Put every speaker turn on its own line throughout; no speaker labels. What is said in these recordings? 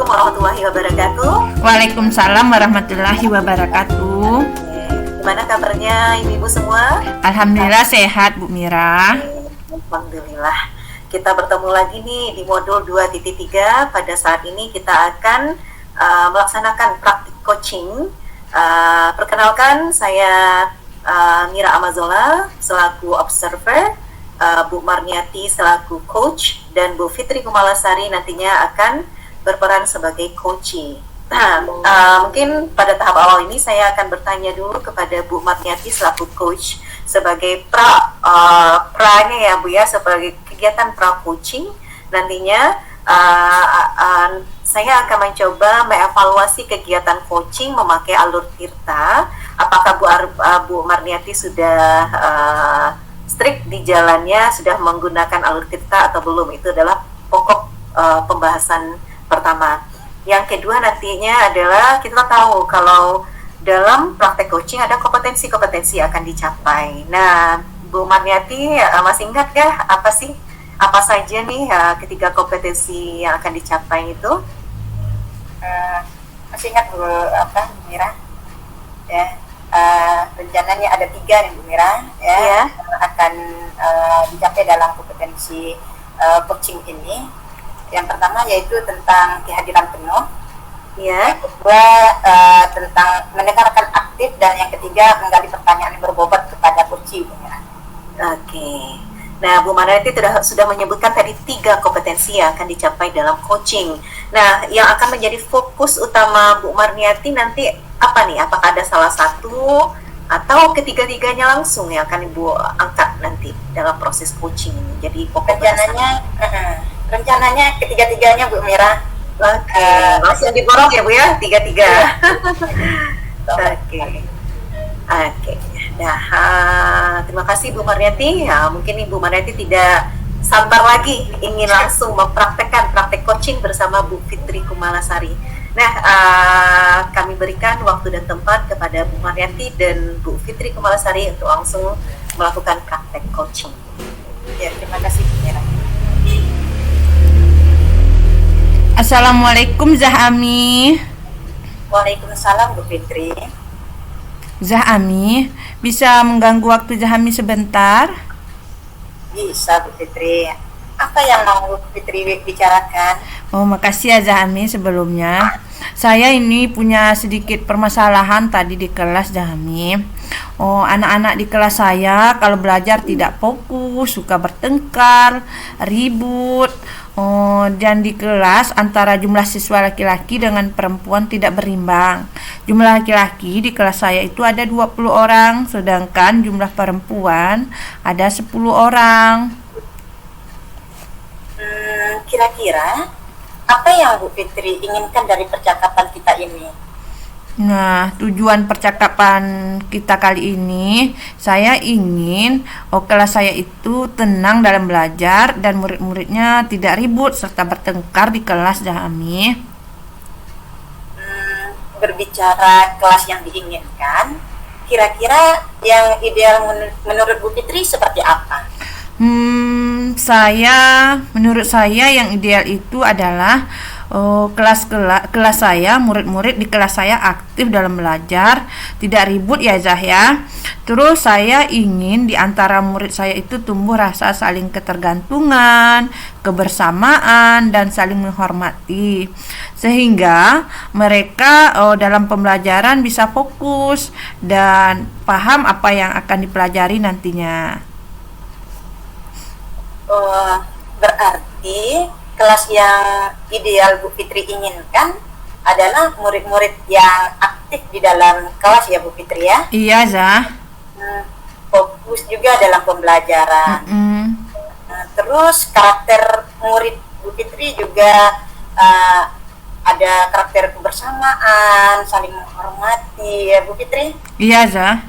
warahmatullahi wabarakatuh.
Waalaikumsalam warahmatullahi wabarakatuh.
Gimana kabarnya ibu-ibu semua?
Alhamdulillah sehat Bu Mira.
Alhamdulillah. Kita bertemu lagi nih di modul 2.3. Pada saat ini kita akan melaksanakan praktik coaching. Perkenalkan, saya Mira Amazola selaku observer, Bu Marniati selaku coach, dan Bu Fitri Kumalasari nantinya akan berperan sebagai coachee. Mungkin pada tahap awal ini saya akan bertanya dulu kepada Bu Marniati selaku coach sebagai pranya ya Bu ya, sebagai kegiatan pra coaching. Nantinya saya akan mencoba mengevaluasi kegiatan coaching memakai alur Tirta. Apakah Bu Marniati sudah strict di jalannya, sudah menggunakan alur Tirta atau belum? Itu adalah pokok pembahasan pertama. Yang kedua nantinya adalah kita tahu kalau dalam praktek coaching ada kompetensi-kompetensi yang akan dicapai. Nah, Bu Marniati masih ingat kah apa saja nih ketiga kompetensi yang akan dicapai itu?
Masih ingat Bu Mira? Ya. Rencananya ada 3 nih Bu Mira ya, akan dicapai dalam kompetensi coaching ini. Yang pertama yaitu tentang kehadiran penuh,
Ya.
yang kedua tentang mendengarkan aktif, dan yang ketiga menggali pertanyaan yang berbobot kepada coachee Bu Mira.
Oke. Nah, Bu Marniati sudah menyebutkan tadi 3 kompetensi yang akan dicapai dalam coaching. Nah, yang akan menjadi fokus utama Bu Marniati nanti apa nih? Apakah ada salah satu atau ketiga-tiganya langsung yang akan Ibu angkat nanti dalam proses coaching ini? Jadi
rencananya ketiga-tiganya Bu Mira.
Oke, langsung diborong ya Bu ya, 3-3. Oke. Nah, terima kasih Bu Marniati. Ya, mungkin Ibu Marniati tidak sabar lagi ingin langsung mempraktekkan praktek coaching bersama Bu Fitri Kumalasari. Nah, kami berikan waktu dan tempat kepada Bu Marniati dan Bu Fitri Kumalasari untuk langsung melakukan praktek coaching.
Ya, terima kasih Bu Mira.
Assalamualaikum Zahami.
Waalaikumsalam Bu Fitri.
Zahami, bisa mengganggu waktu Zahami sebentar?
Bisa Bu Fitri. Apa yang mau Bu Fitri bicarakan?
Oh, makasih ya Zahami sebelumnya. Saya ini punya sedikit permasalahan tadi di kelas Zahami. Oh, anak-anak di kelas saya kalau belajar tidak fokus, suka bertengkar, ribut. Oh, dan di kelas antara jumlah siswa laki-laki dengan perempuan tidak berimbang. Jumlah laki-laki di kelas saya itu ada 20 orang, sedangkan jumlah perempuan ada 10 orang.
Kira-kira apa yang Bu Fitri inginkan dari percakapan kita ini?
Nah, tujuan percakapan kita kali ini, saya ingin kelas saya itu tenang dalam belajar dan murid-muridnya tidak ribut serta bertengkar di kelas Zahami.
Berbicara kelas yang diinginkan, kira-kira yang ideal menurut Bu Fitri seperti apa?
Menurut saya yang ideal itu adalah kelas saya, murid-murid di kelas saya aktif dalam belajar, tidak ribut ya Zah ya. Terus saya ingin di antara murid saya itu tumbuh rasa saling ketergantungan, kebersamaan, dan saling menghormati, sehingga mereka dalam pembelajaran bisa fokus dan paham apa yang akan dipelajari nantinya.
Berarti kelas yang ideal Bu Fitri inginkan adalah murid-murid yang aktif di dalam kelas ya Bu Fitri ya?
Iya Zah.
Fokus juga dalam pembelajaran. Terus karakter murid Bu Fitri juga ada karakter kebersamaan, saling menghormati ya Bu Fitri?
Iya Zah.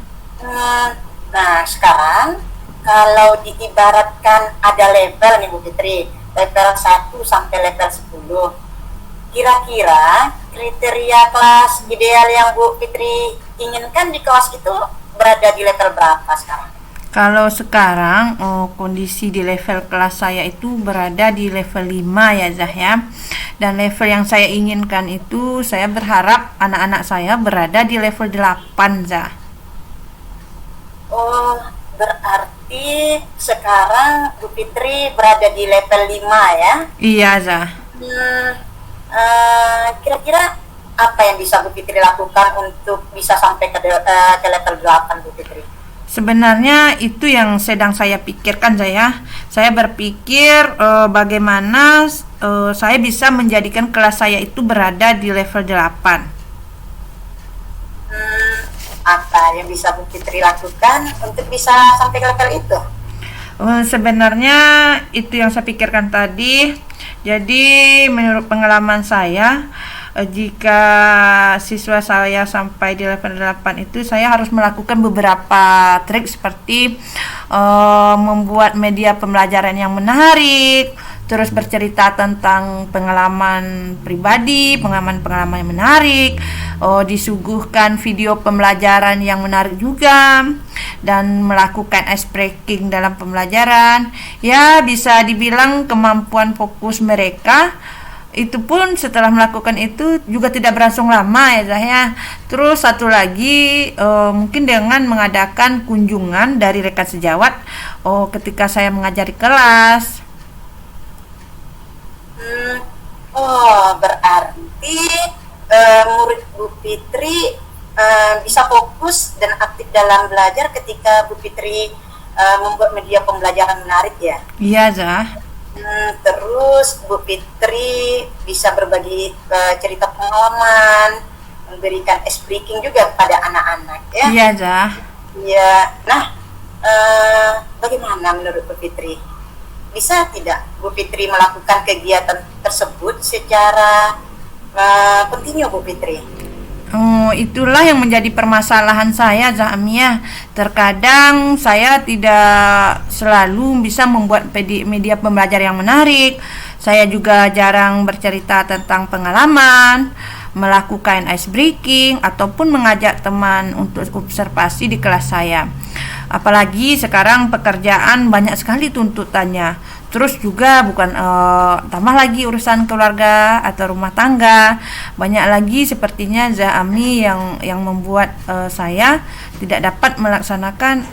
Nah sekarang kalau diibaratkan ada level nih Bu Fitri, level 1 sampai level 10, kira-kira kriteria kelas ideal yang Bu Fitri inginkan di kelas itu berada di level berapa sekarang?
Kalau sekarang kondisi di level kelas saya itu berada di level 5 ya Zah ya. Dan level yang saya inginkan itu saya berharap anak-anak saya berada di level 8 Zah.
Oh, berarti sekarang Bu Fitri berada di level 5 ya?
Iya Zah.
Kira-kira apa yang bisa Bu Fitri lakukan untuk bisa sampai ke level 8 Bu Fitri?
Sebenarnya itu yang sedang saya pikirkan saya. Saya berpikir bagaimana saya bisa menjadikan kelas saya itu berada di level 8.
Apa yang bisa Bu Fitri lakukan untuk bisa sampai ke level itu?
Sebenarnya itu yang saya pikirkan tadi. Jadi menurut pengalaman saya, jika siswa saya sampai di level 8 itu saya harus melakukan beberapa trik seperti membuat media pembelajaran yang menarik, terus bercerita tentang pengalaman pribadi, pengalaman-pengalaman yang menarik, disuguhkan video pembelajaran yang menarik juga, dan melakukan ice breaking dalam pembelajaran. Ya, bisa dibilang kemampuan fokus mereka itu pun setelah melakukan itu juga tidak berlangsung lama ya Zah ya. Terus satu lagi mungkin dengan mengadakan kunjungan dari rekan sejawat ketika saya mengajar di kelas.
Berarti murid Bu Fitri bisa fokus dan aktif dalam belajar ketika Bu Fitri membuat media pembelajaran menarik ya?
Iya Zah.
Terus Bu Fitri bisa berbagi cerita pengalaman, memberikan ice breaking juga kepada anak-anak ya?
Iya Zah.
Iya. Nah, bagaimana menurut Bu Fitri? Bisa tidak Bu Fitri melakukan kegiatan tersebut secara kontinu Bu Fitri?
Itulah yang menjadi permasalahan saya Zahmiyah. Terkadang saya tidak selalu bisa membuat media pembelajaran yang menarik. Saya juga jarang bercerita tentang pengalaman, melakukan ice breaking, ataupun mengajak teman untuk observasi di kelas saya. Apalagi sekarang pekerjaan banyak sekali tuntutannya. Terus juga tambah lagi urusan keluarga atau rumah tangga. Banyak lagi sepertinya Zahami yang membuat saya tidak dapat melaksanakan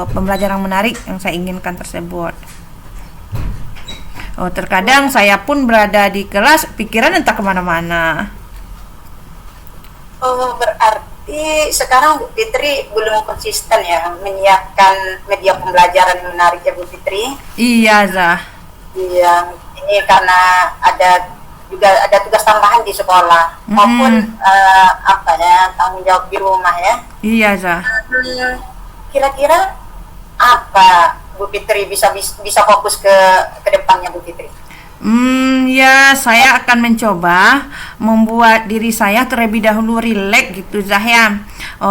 pembelajaran menarik yang saya inginkan tersebut. Terkadang saya pun berada di kelas, pikiran entah kemana-mana.
Berarti sekarang Bu Fitri belum konsisten ya menyiapkan media pembelajaran yang menarik ya Bu Fitri?
Iya Zah.
Iya, ini karena ada tugas tambahan di sekolah maupun tanggung jawab di rumah ya.
Iya Zah.
Kira-kira apa Bu Fitri bisa fokus ke depannya Bu Fitri?
Ya saya akan mencoba membuat diri saya terlebih dahulu rileks gitu Zah ya.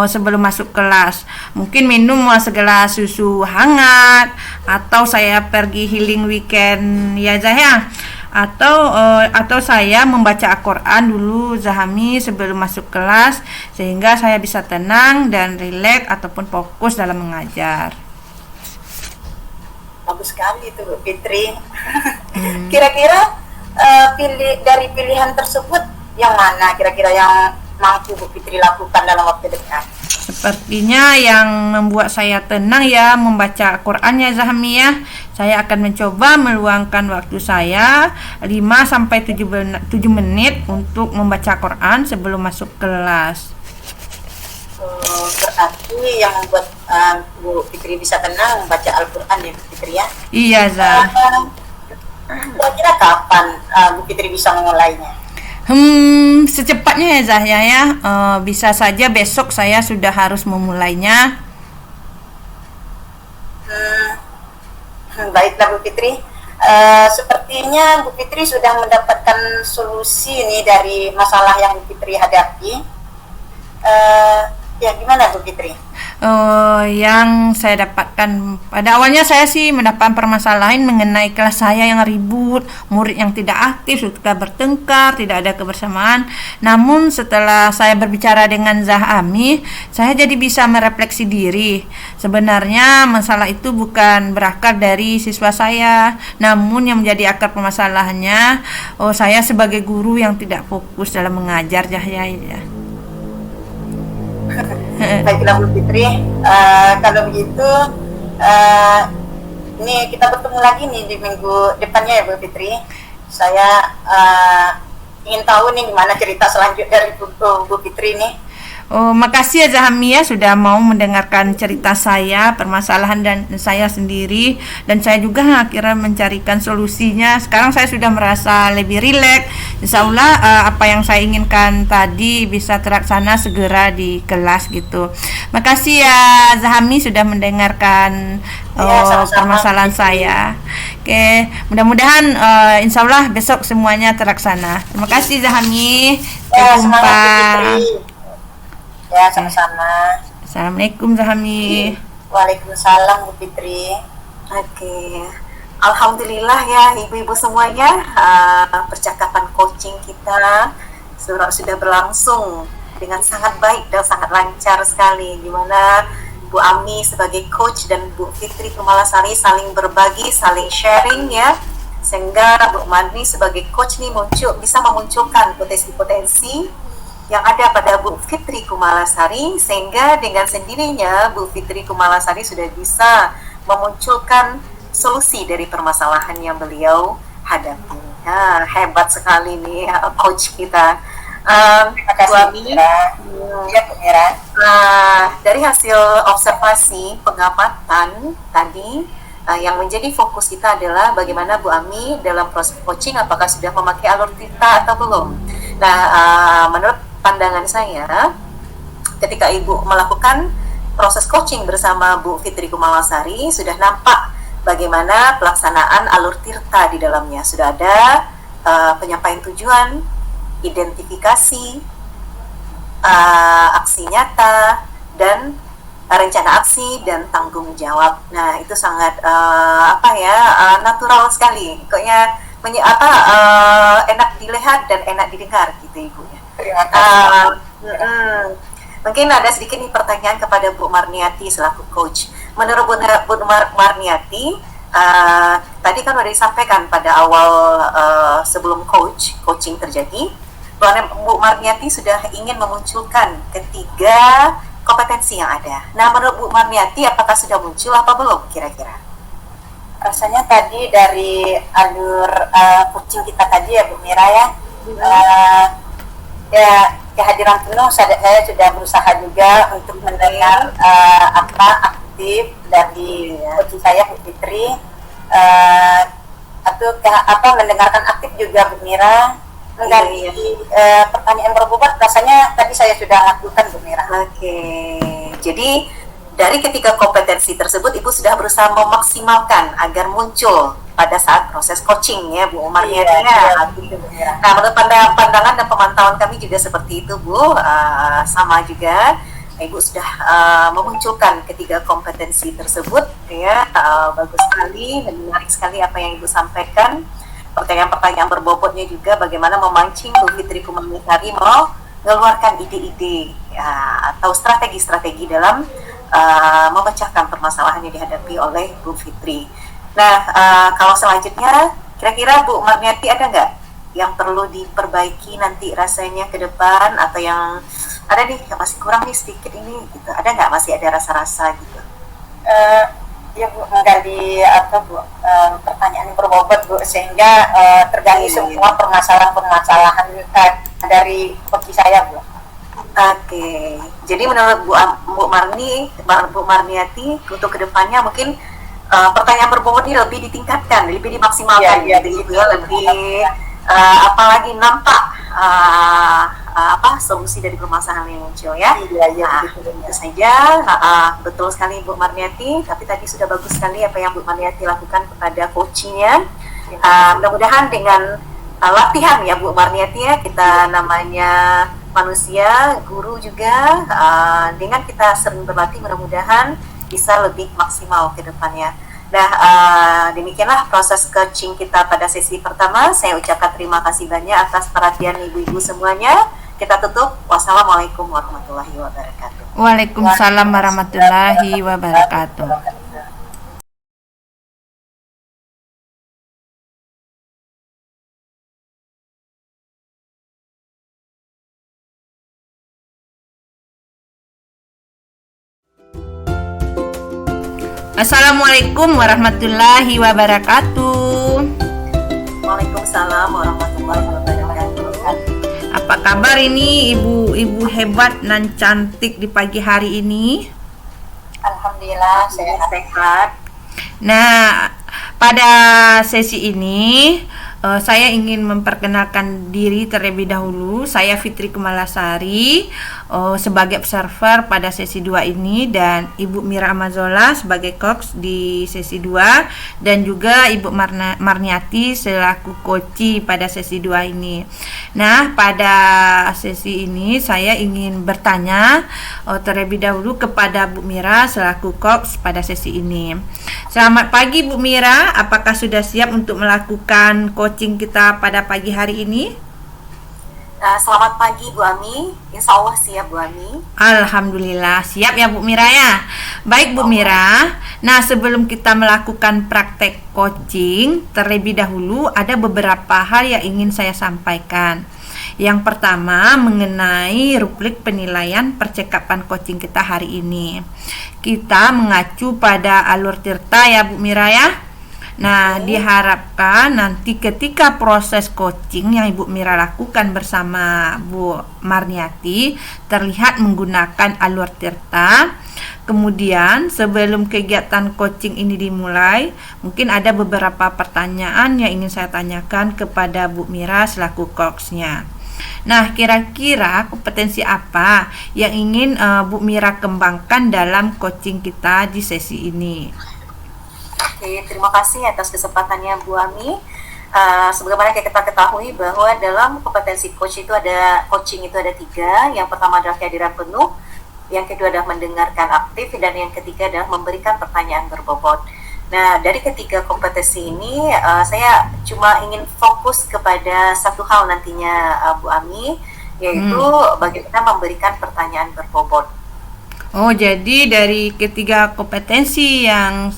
Sebelum masuk kelas mungkin minum segelas susu hangat, atau saya pergi healing weekend ya Zah ya, atau saya membaca Al-Quran dulu Zahami sebelum masuk kelas, sehingga saya bisa tenang dan rileks ataupun fokus dalam mengajar.
Bagus sekali itu Bu Fitri. Kira-kira dari pilihan tersebut yang mana kira-kira yang mampu Bu Fitri lakukan dalam waktu dekat?
Sepertinya yang membuat saya tenang ya membaca Al-Quran ya Zahmi ya. Saya akan mencoba meluangkan waktu saya 5-7 menit untuk membaca Al-Quran sebelum masuk kelas.
Berarti yang membuat Bu Fitri bisa tenang membaca Al-Quran ya Bu Fitri ya?
Iya Zah.
Kira-kira kapan Bu Fitri bisa memulainya?
Secepatnya ya Zahya ya. Bisa saja besok saya sudah harus memulainya.
Baiklah Bu Fitri. Sepertinya Bu Fitri sudah mendapatkan solusi nih dari masalah yang Bu Fitri hadapi. Ya gimana Bu Fitri?
Yang saya dapatkan pada awalnya, saya sih mendapat permasalahan mengenai kelas saya yang ribut, murid yang tidak aktif, suka bertengkar, tidak ada kebersamaan. Namun setelah saya berbicara dengan Zahami, saya jadi bisa merefleksi diri. Sebenarnya masalah itu bukan berakar dari siswa saya, namun yang menjadi akar permasalahannya saya sebagai guru yang tidak fokus dalam mengajar Zahya ya.
Baiklah Bu Fitri, kalau begitu ini kita bertemu lagi nih di minggu depannya ya Bu Fitri. Saya ingin tahu nih gimana cerita selanjutnya dari Bu Fitri nih.
Makasih ya Zahami ya sudah mau mendengarkan cerita saya, permasalahan dan saya sendiri, dan saya juga akhirnya mencarikan solusinya. Sekarang saya sudah merasa lebih rileks. Insya Allah apa yang saya inginkan tadi bisa terlaksana segera di kelas gitu. Makasih ya Zahami sudah mendengarkan permasalahan saya. Oke, mudah-mudahan insya Allah besok semuanya terlaksana. Terima kasih Zahami.
Sampai jumpa. Ya, sama-sama.
Assalamualaikum Zahami.
Waalaikumsalam Bu Fitri.
Oke. Alhamdulillah ya ibu-ibu semuanya, percakapan coaching kita sudah berlangsung dengan sangat baik dan sangat lancar sekali, di mana Bu Ami sebagai coach dan Bu Fitri Kumalasari saling berbagi, saling sharing ya, sehingga Bu Marni sebagai coach nih bisa memunculkan potensi-potensi yang ada pada Bu Fitri Kumalasari, sehingga dengan sendirinya Bu Fitri Kumalasari sudah bisa memunculkan solusi dari permasalahan yang beliau hadapi. Hebat sekali nih coach kita.
Terima kasih Bu Mira.
Dari hasil observasi pengamatan tadi, yang menjadi fokus kita adalah bagaimana Bu Ami dalam proses coaching, apakah sudah memakai alur Tirta atau belum. Nah, menurut pandangan saya, ketika Ibu melakukan proses coaching bersama Bu Fitri Kumalasari, sudah nampak bagaimana pelaksanaan alur Tirta di dalamnya. Sudah ada penyampaian tujuan, identifikasi, aksi nyata, dan rencana aksi dan tanggung jawab. Nah, itu sangat natural sekali. Pokoknya enak dilihat dan enak didengar gitu Ibu ya. Mungkin ada sedikit nih pertanyaan kepada Bu Marniati selaku coach. Menurut Bu Marniati, tadi kan sudah disampaikan pada awal sebelum coaching terjadi, Bu Marniati sudah ingin memunculkan ketiga kompetensi yang ada. Nah, menurut Bu Marniati, apakah sudah muncul apa belum kira-kira?
Rasanya tadi dari alur coaching kita tadi ya Bu Mira ya, kehadiran penuh saya sudah berusaha juga untuk mendengar aktif dari coach saya Bu Fitri, atau mendengarkan aktif juga Bu Mira. Dari pertanyaan berbobot rasanya tadi saya sudah lakukan Bu Mira.
Oke. Jadi dari ketiga kompetensi tersebut Ibu sudah berusaha memaksimalkan agar muncul pada saat proses coaching ya Bu Marniati ya. Nah, menurut pandangan dan pemantauan kami juga seperti itu Bu, sama juga Ibu sudah memunculkan ketiga kompetensi tersebut ya. Bagus sekali dan menarik sekali apa yang Ibu sampaikan. Pertanyaan-pertanyaan berbobotnya juga bagaimana memancing Bu Fitri Kumalasari mau mengeluarkan ide-ide ya, atau strategi-strategi dalam memecahkan permasalahan yang dihadapi oleh Bu Fitri. Nah, kalau selanjutnya kira-kira Bu Marniati ada nggak yang perlu diperbaiki nanti rasanya ke depan, atau yang ada nih yang masih kurang nih sedikit ini gitu, ada nggak, masih ada rasa-rasa gitu?
Ya Bu, menggali pertanyaan yang berbobot Bu, sehingga tergali semua permasalahan-permasalahan dari coach saya Bu.
Oke, jadi menurut Bu Marniati untuk kedepannya mungkin pertanyaan berbobot ini lebih ditingkatkan, lebih dimaksimalkan, gitu ya, lebih apalagi nampak solusi dari permasalahan yang muncul ya. Itu saja. Betul sekali Bu Marniati. Tapi tadi sudah bagus sekali apa yang Bu Marniati lakukan kepada coachingnya. Mudah-mudahan dengan latihan ya Bu Marniati ya, kita namanya manusia, guru juga, dengan kita sering berlatih mudah-mudahan bisa lebih maksimal ke depannya. Nah, demikianlah proses coaching kita pada sesi pertama. Saya ucapkan terima kasih banyak atas perhatian ibu-ibu semuanya. Kita tutup. Wassalamualaikum warahmatullahi wabarakatuh.
Waalaikumsalam warahmatullahi wabarakatuh. Assalamualaikum warahmatullahi wabarakatuh.
Waalaikumsalam warahmatullahi wabarakatuh.
Apa kabar ini ibu-ibu hebat dan cantik di pagi hari ini?
Alhamdulillah sehat.
Nah, pada sesi ini saya ingin memperkenalkan diri terlebih dahulu. Saya Fitri Kemalasari sebagai observer pada sesi 2 ini, dan Ibu Mira Amazola sebagai coach di sesi 2, dan juga Ibu Marniati selaku coach pada sesi 2 ini. Nah, pada sesi ini saya ingin bertanya terlebih dahulu kepada Bu Mira selaku coach pada sesi ini. Selamat pagi Bu Mira, apakah sudah siap untuk melakukan coaching kita pada pagi hari ini?
Selamat pagi Bu Ami, insya Allah siap Bu Ami.
Alhamdulillah siap ya Bu Mira ya. Baik Bu Mira, nah sebelum kita melakukan praktek coaching, terlebih dahulu ada beberapa hal yang ingin saya sampaikan. Yang pertama mengenai rubrik penilaian percakapan coaching kita hari ini. Kita mengacu pada alur tirta ya Bu Mira ya. Nah, diharapkan nanti ketika proses coaching yang Ibu Mira lakukan bersama Bu Marniati terlihat menggunakan alur tirta. Kemudian sebelum kegiatan coaching ini dimulai, mungkin ada beberapa pertanyaan yang ingin saya tanyakan kepada Bu Mira selaku coachnya. Nah, kira-kira kompetensi apa yang ingin Bu Mira kembangkan dalam coaching kita di sesi ini?
Oke, terima kasih atas kesempatannya Bu Ami. Sebagaimana kita ketahui bahwa dalam kompetensi coaching itu ada 3. Yang pertama adalah kehadiran penuh, yang kedua adalah mendengarkan aktif, dan yang ketiga adalah memberikan pertanyaan berbobot. Nah, dari ketiga kompetensi ini saya cuma ingin fokus kepada satu hal nantinya Bu Ami, yaitu bagaimana memberikan pertanyaan berbobot.
Oh, jadi dari ketiga kompetensi yang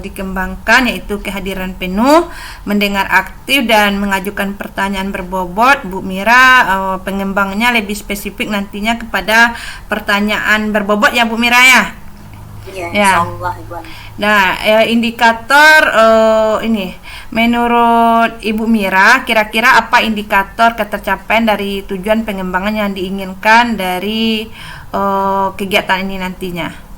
dikembangkan, yaitu kehadiran penuh, mendengar aktif, dan mengajukan pertanyaan berbobot, Bu Mira pengembangnya lebih spesifik nantinya kepada pertanyaan berbobot ya Bu Mira ya?
Iya,
ya.
Insyaallah Ibu Ami.
Nah, indikator ini menurut Ibu Mira, kira-kira apa indikator ketercapaian dari tujuan pengembangan yang diinginkan dari kegiatan ini nantinya?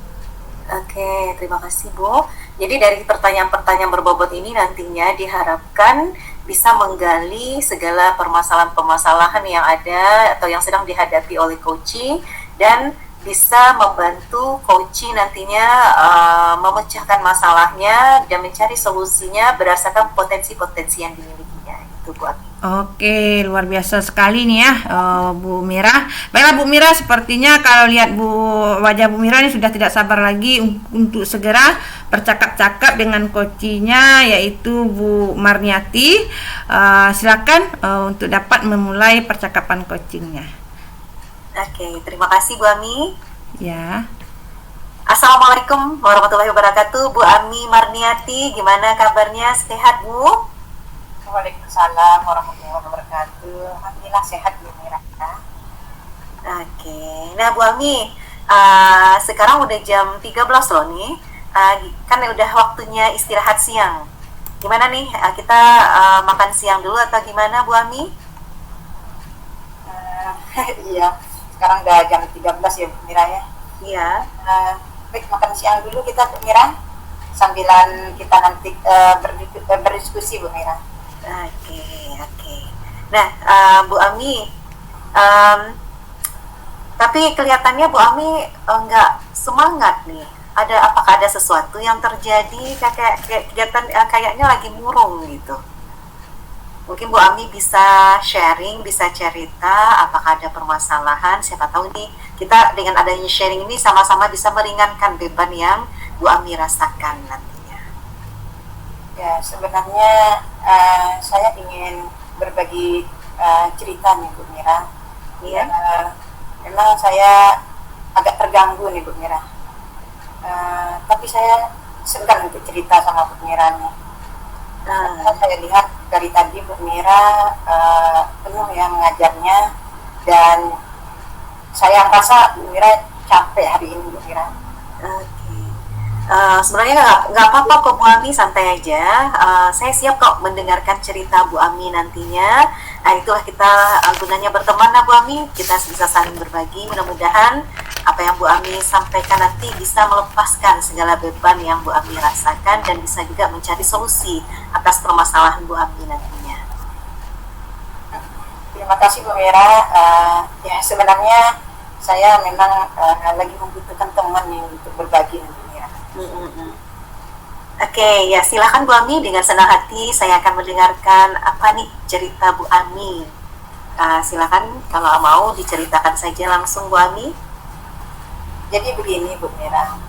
Oke, terima kasih Bu. Jadi dari pertanyaan-pertanyaan berbobot ini nantinya diharapkan bisa menggali segala permasalahan-permasalahan yang ada atau yang sedang dihadapi oleh coaching, dan bisa membantu coaching nantinya memecahkan masalahnya dan mencari solusinya berdasarkan potensi-potensi yang dimilikinya. Itu Bu Ami.
Oke, luar biasa sekali nih ya Bu Mira. Baiklah Bu Mira, sepertinya kalau lihat wajah Bu Mira ini sudah tidak sabar lagi untuk segera bercakap-cakap dengan coachnya, yaitu Bu Marniati. Silakan untuk dapat memulai percakapan coachingnya.
Oke, terima kasih Bu Ami.
Ya.
Assalamualaikum warahmatullahi wabarakatuh. Bu Ami Marniati, gimana kabarnya? Sehat Bu?
Waalaikumsalam warahmatullahi wabarakatuh. Alhamdulillah sehat Bu Mira.
Oke, nah Bu Ami, sekarang udah jam 13 loh nih. Kan udah waktunya istirahat siang. Gimana nih, kita makan siang dulu atau gimana Bu Ami?
Iya, sekarang udah jam 13 ya Bu Mira ya.
Iya.
Baik, makan siang dulu kita Bu Mira, sambilan kita nanti berdiskusi Bu Mira.
Oke. Nah, Bu Ami, tapi kelihatannya Bu Ami nggak semangat nih. Apakah ada sesuatu yang terjadi? Kayak kegiatan kayaknya lagi murung gitu. Mungkin Bu Ami bisa sharing, bisa cerita apakah ada permasalahan, siapa tahu nih kita dengan adanya sharing ini sama-sama bisa meringankan beban yang Bu Ami rasakan nantinya.
Ya, sebenarnya saya ingin berbagi cerita nih Bu Mira.
Iya.
Memang saya agak terganggu nih Bu Mira. Tapi saya segan untuk cerita sama Bu Mira nih. Saya lihat dari tadi Bu Mira penuh ya mengajarnya, dan saya merasa Bu Mira capek hari ini Bu Mira.
Sebenarnya nggak apa-apa kok Bu Ami, santai aja. Saya siap kok mendengarkan cerita Bu Ami nantinya. Nah, itulah kita gunanya berteman lah Bu Ami, kita bisa saling berbagi. Mudah-mudahan apa yang Bu Ami sampaikan nanti bisa melepaskan segala beban yang Bu Ami rasakan dan bisa juga mencari solusi atas permasalahan Bu Ami nantinya.
Terima kasih Bu Mira. Ya, sebenarnya saya memang lagi membutuhkan teman nih untuk berbagi Bu Mira.
Oke, ya silakan Bu Ami, dengan senang hati saya akan mendengarkan apa nih cerita Bu Ami. Silakan kalau mau diceritakan saja langsung Bu Ami.
Jadi begini Bu Mira,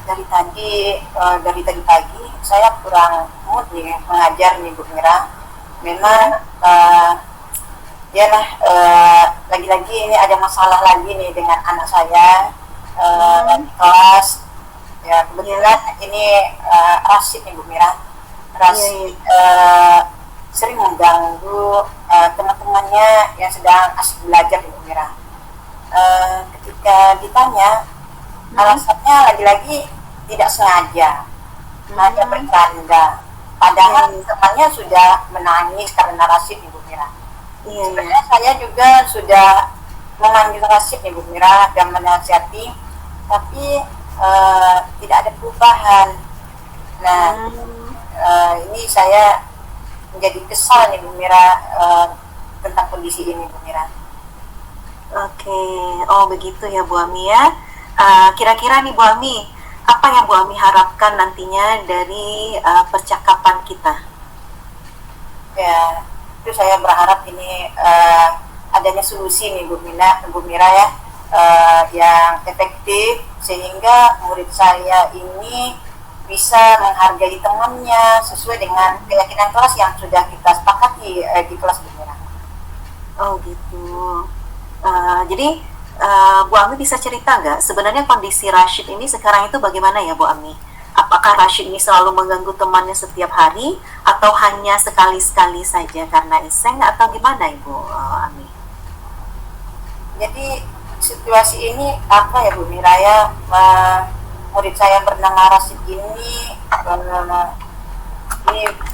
dari tadi pagi saya kurang mood nih mengajar nih Bu Mira. Memang lagi-lagi ini ada masalah lagi nih dengan anak saya di kelas. Ya, kebetulan ini Rashid nih Bu Mira. Rashid sering mengganggu teman-temannya yang sedang asik belajar nih Bu Mira. Ketika ditanya, alasannya lagi-lagi tidak sengaja, hanya bercanda. Padahal temannya sudah menangis karena Rashid nih Bu Mira. Sebenarnya saya juga sudah memanggil Rashid nih Bu Mira dan menasihati, tapi tidak ada perubahan. Nah, ini saya menjadi kesal nih Bu Mira tentang kondisi ini Bu Mira.
Oke, oh begitu ya Bu Ami ya. Kira-kira nih Bu Ami, apa yang Bu Ami harapkan nantinya dari percakapan kita?
Ya, itu saya berharap ini adanya solusi nih Bu Mira ya, yang efektif sehingga murid saya ini bisa menghargai temannya sesuai dengan keyakinan kelas yang sudah kita sepakati di kelas Bu Mira.
Oh gitu. Jadi Bu Ami bisa cerita nggak sebenarnya kondisi Rashid ini sekarang itu bagaimana ya Bu Ami? Apakah Rashid ini selalu mengganggu temannya setiap hari atau hanya sekali-sekali saja karena iseng atau gimana Ibu Ami?
Jadi situasi ini apa ya Bu Mira ya, murid saya bernama Rashid ini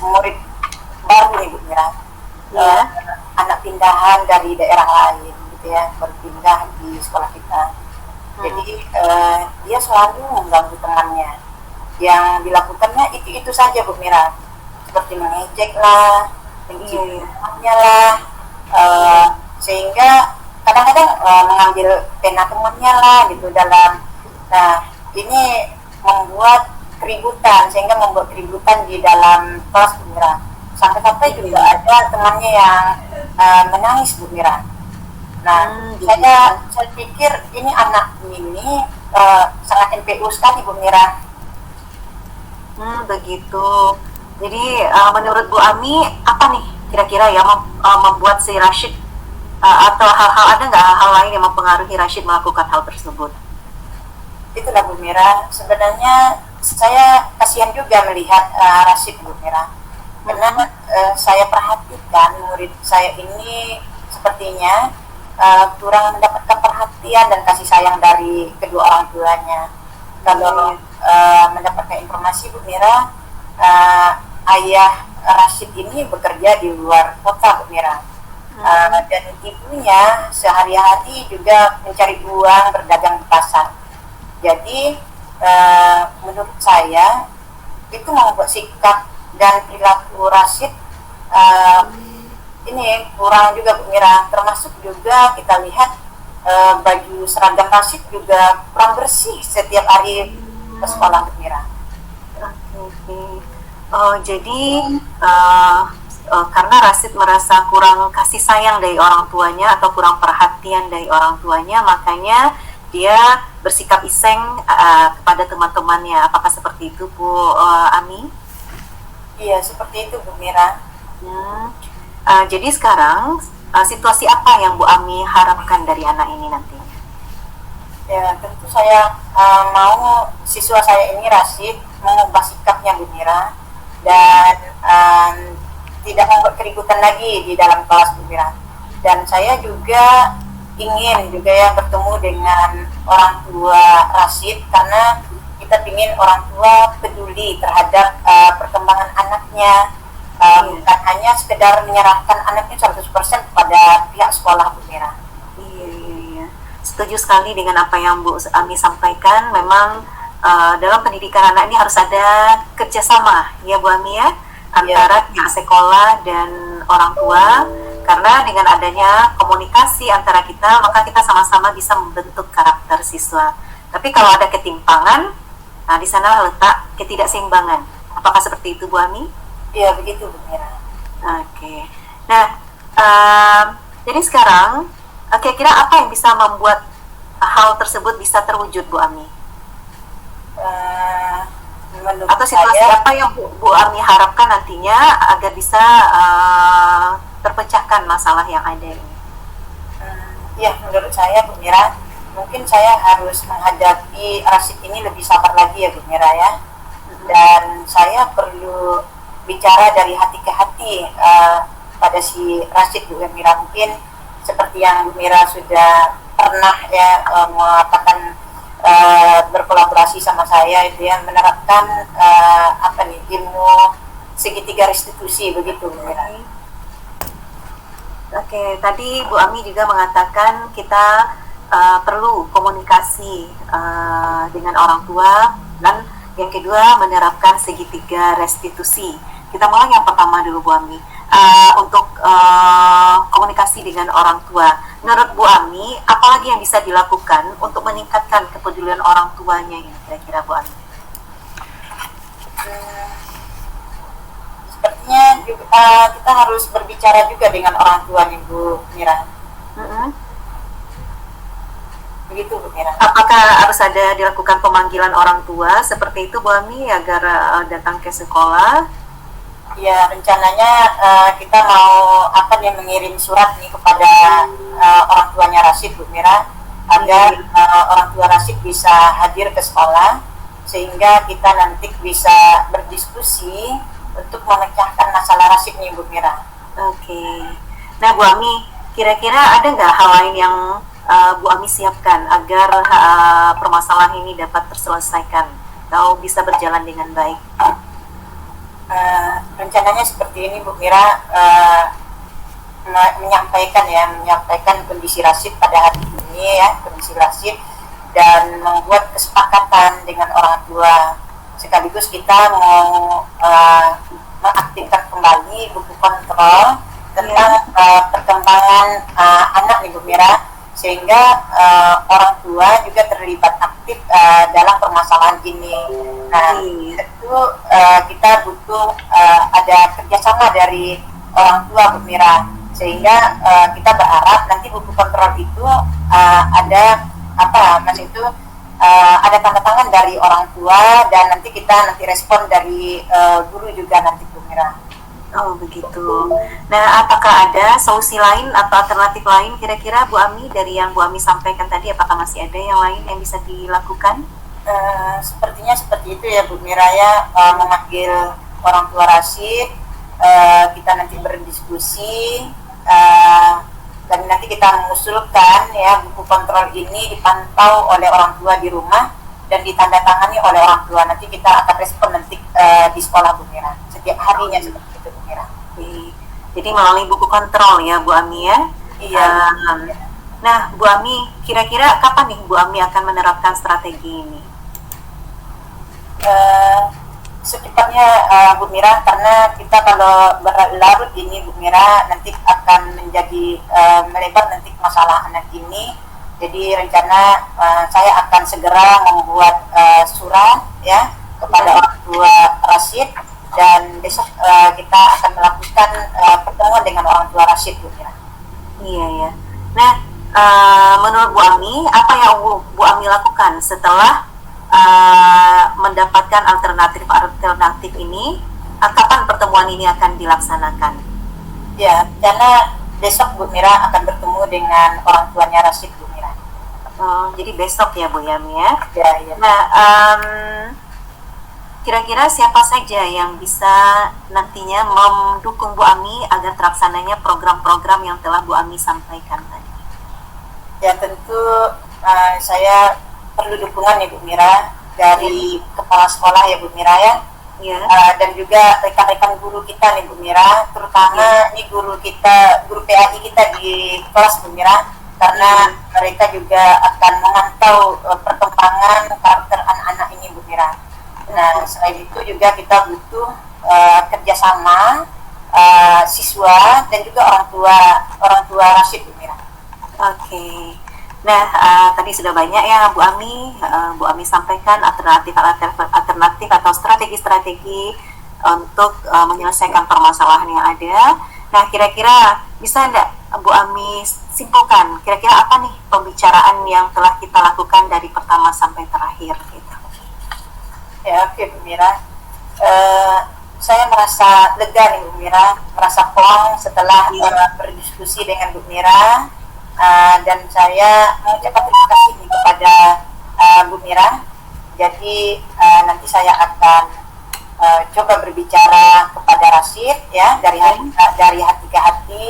murid baru nih Bu Mira. Anak pindahan dari daerah lain ya, berpindah di sekolah kita. Jadi dia selalu mengganggu temannya. Yang dilakukannya itu saja Bu Mira, seperti mengejek lah, mencium temannya lah, sehingga kadang-kadang mengambil pena temannya lah gitu dalam. Nah, ini membuat keributan di dalam kelas Bu Mira. Sampai-sampai juga ada temannya yang menangis Bu Mira. Nah, saya pikir ini anak ini sangat NPU sekali Bu Mira.
Begitu. Jadi menurut Bu Ami apa nih kira-kira ya membuat si Rashid atau ada nggak hal lain yang mempengaruhi Rashid melakukan hal tersebut?
Itulah Bu Mira. Sebenarnya saya kasihan juga melihat Rashid Bu Mira. Karena saya perhatikan murid saya ini sepertinya kurang mendapatkan perhatian dan kasih sayang dari kedua orang tuanya. Kalau mendapatkan informasi Bu Mira, ayah Rashid ini bekerja di luar kota Bu Mira, dan ibunya sehari-hari juga mencari uang berdagang di pasar. Jadi menurut saya itu membuat sikap dan perilaku Rashid ini kurang juga Bu Mira. Termasuk juga kita lihat baju seragam Rashid juga kurang bersih setiap hari ke sekolah Bu Mira.
Oke. Oh jadi karena Rasid merasa kurang kasih sayang dari orang tuanya atau kurang perhatian dari orang tuanya, makanya dia bersikap iseng kepada teman-temannya. Apakah seperti itu, Bu Ami?
Iya, seperti itu, Bu Mira.
Jadi sekarang situasi apa yang Bu Ami harapkan dari anak ini nantinya?
Ya, tentu saya mau siswa saya ini Rasid mengubah sikapnya, Bu Mira, dan tidak membuat keributan lagi di dalam kelas, Bu Mira. Dan saya juga ingin juga ya bertemu dengan orang tua Rasid, karena kita ingin orang tua peduli terhadap perkembangan anaknya, bukan hanya sekedar menyerahkan anaknya 100% kepada pihak sekolah, Bu Mira.
Iya. Setuju sekali dengan apa yang Bu Ami sampaikan. Memang dalam pendidikan anak ini harus ada kerjasama, ya Bu Ami ya, antara pihak sekolah dan orang tua, karena dengan adanya komunikasi antara kita, maka kita sama-sama bisa membentuk karakter siswa. Tapi kalau ada ketimpangan, nah di sana letak ketidakseimbangan. Apakah seperti itu, Bu Ami?
Iya, begitu, Bu Mira.
Oke. Nah, jadi sekarang kira-kira apa yang bisa membuat hal tersebut bisa terwujud, Bu Ami? Atau situasi apa yang Bu Ami harapkan nantinya agar bisa terpecahkan masalah yang ada ini?
Ya, menurut saya, Bu Mira, mungkin saya harus menghadapi Rasid ini lebih sabar lagi ya, Bu Mira ya. Dan saya perlu bicara dari hati ke hati pada si Rasid, Bu Mira. Mungkin seperti yang Bu Mira sudah pernah ya mengatakan berkolaborasi sama saya, itu yang menerapkan ilmu segitiga restitusi, begitu, Bu Mira.
Oke, tadi Bu Ami juga mengatakan kita perlu komunikasi dengan orang tua, dan yang kedua menerapkan segitiga restitusi. Kita mulai yang pertama dulu, Bu Ami, untuk komunikasi dengan orang tua. Menurut Bu Ami, apalagi yang bisa dilakukan untuk meningkatkan kepedulian orang tuanya ini, kira-kira, Bu Ami?
Sepertinya juga, kita harus berbicara juga dengan orang tua nih, Bu Mira. Begitu, Bu Mira.
Apakah harus ada dilakukan pemanggilan orang tua seperti itu, Bu Ami, agar datang ke sekolah?
Ya, rencananya kita mau mengirim surat nih kepada orang tuanya Rasid, Bu Mira, agar orang tua Rasid bisa hadir ke sekolah, sehingga kita nanti bisa berdiskusi untuk memecahkan masalah Rasid nih, Bu Mira.
Oke. Nah, Bu Ami, kira-kira ada nggak hal lain yang Bu Ami siapkan agar permasalahan ini dapat terselesaikan atau bisa berjalan dengan baik?
Rencananya seperti ini, Bu Mira, menyampaikan kondisi Rasid pada hari ini ya, kondisi Rasid, dan membuat kesepakatan dengan orang tua. Sekaligus kita mau mengaktifkan kembali buku kontrol tentang perkembangan anak nih, Bu Mira, sehingga orang tua juga terlibat aktif dalam permasalahan ini. Nah, tentu kita butuh ada kerjasama dari orang tua, Bu Mira, sehingga kita berharap nanti buku kontrol itu ada ada tanda tangan dari orang tua, dan nanti kita respon dari guru juga nanti, Bu Mira.
Oh, begitu. Nah, apakah ada solusi lain atau alternatif lain kira-kira, Bu Ami, dari yang Bu Ami sampaikan tadi? Apakah masih ada yang lain yang bisa dilakukan?
Sepertinya seperti itu ya, Bu Mira ya, memanggil orang tua Rasid, kita nanti berdiskusi, dan nanti kita mengusulkan ya buku kontrol ini dipantau oleh orang tua di rumah dan ditandatangani oleh orang tua. Nanti kita akan respon nanti di sekolah, Bu Mira, setiap harinya seperti itu, Bu Mira.
Jadi melalui buku kontrol ya, Bu Ami ya?
Iya.
Nah, Bu Ami, kira-kira kapan nih Bu Ami akan menerapkan strategi ini?
Secepatnya, Bu Mira, karena kita kalau berlarut ini, Bu Mira, nanti akan menjadi melebar nanti masalah anak ini. Jadi rencana saya akan segera membuat surat ya kepada orang tua Rasid, dan besok kita akan melakukan pertemuan dengan orang tua Rashid, Bu Mira.
Iya ya. Nah, menurut Bu Ami, apa yang Bu Ami lakukan setelah mendapatkan alternatif ini? Kapan pertemuan ini akan dilaksanakan?
Ya, karena besok Bu Mira akan bertemu dengan orang tuanya Rashid, Bu Mira.
Jadi besok ya Bu Yami ya?
Ya, ya.
Nah, kira-kira siapa saja yang bisa nantinya mendukung Bu Ami agar terlaksananya program-program yang telah Bu Ami sampaikan tadi?
Ya, tentu saya perlu dukungan ya Bu Mira dari kepala sekolah ya Bu Mira ya.
Ya.
Dan juga rekan-rekan guru kita nih Bu Mira, terutama nih guru PAI kita di kelas Bu Mira, karena mereka juga akan memantau perkembangan karakter anak-anak ini Bu Mira. Nah, selain itu juga kita butuh kerjasama siswa dan juga orang tua Rashid, Bu Mira.
Oke. Nah, tadi sudah banyak ya Bu Ami sampaikan alternatif atau strategi-strategi untuk menyelesaikan permasalahan yang ada. Nah, kira-kira bisa enggak Bu Ami simpulkan kira-kira apa nih pembicaraan yang telah kita lakukan dari pertama sampai terakhir gitu?
Ya, oke Bu Mira. Saya merasa lega nih Bu Mira, merasa plong setelah berdiskusi dengan Bu Mira, dan saya mengucapkan terima kasih nih kepada Bu Mira. Jadi nanti saya akan coba berbicara kepada Rashid ya dari hati ke hati,